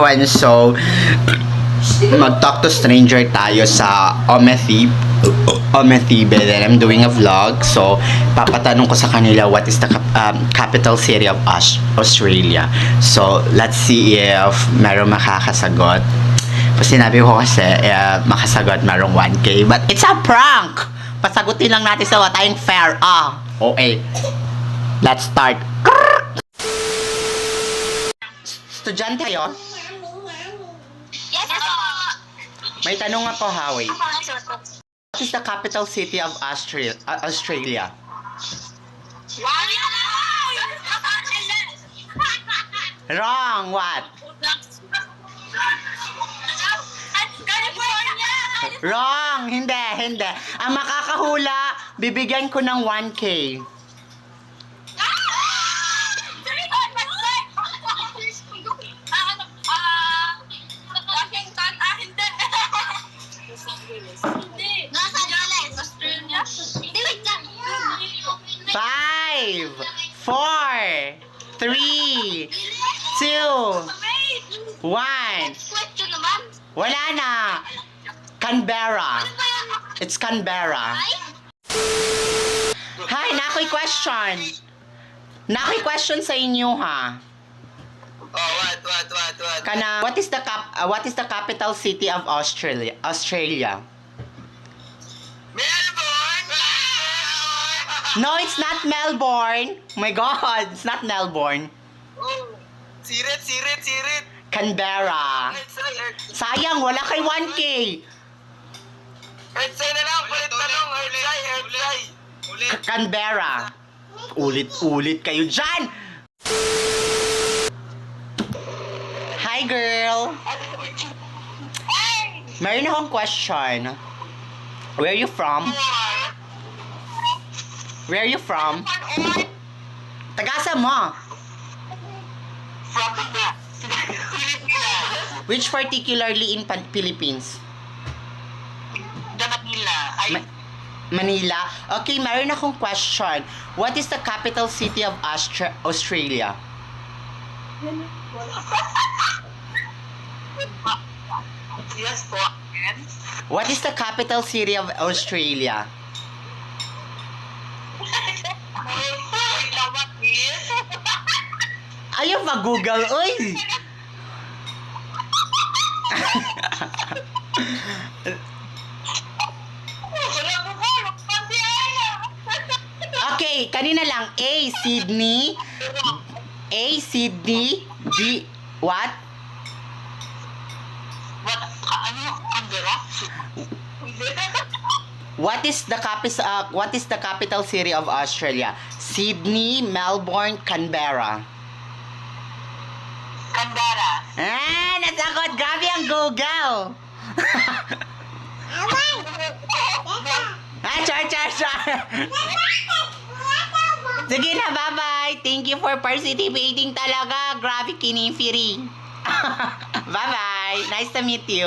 everyone, so mag-talk to stranger tayo sa Omethibe. Then I'm doing a vlog, so papatanong ko sa kanila what is the capital city of Australia. So let's see if meron makakasagot. Pag sinabi ko kasi makasagot merong 1K, but it's a prank. Pasagutin lang natin sa tayong fair. Okay, let's start. Estudyante kayo? Yes, po. May tanong ako, Howie. What is the capital city of Australia? Wrong. What? Wrong. Hindi. Ang makakahula, bibigyan ko ng 1K. Five, 4, 3, 2, 1. Wala na. Canberra. It's Canberra. Hi, nakoy question. Nakoy question sa inyo, ha? Oh, what? Kana, what is the capital city of Australia? Melbourne! No, it's not Melbourne. My God, it's not Melbourne. Oh, sirit. Canberra. Sayang, wala kay 1K. Earthside na lang, ulit tanong. Earthside. Canberra. Ulit kayo dyan. Hi, girl. Meron akong question. Where are you from? Where are you from? Tagasa mo. From Which particularly in Philippines? Manila. Manila? Okay, meron akong question. What is the capital city of Australia? Yes po. What is the capital city of Australia? Ayaw mag-google, uy! Okay, kanina lang. A, Sydney. B, what? What is the capital city of Australia? Sydney, Melbourne, Canberra. Canberra. Nasagot. Grabe ang Google. Char. Sige na, bye-bye. Thank you for participating talaga. Grabe kinifiri. Bye-bye. Nice to meet you.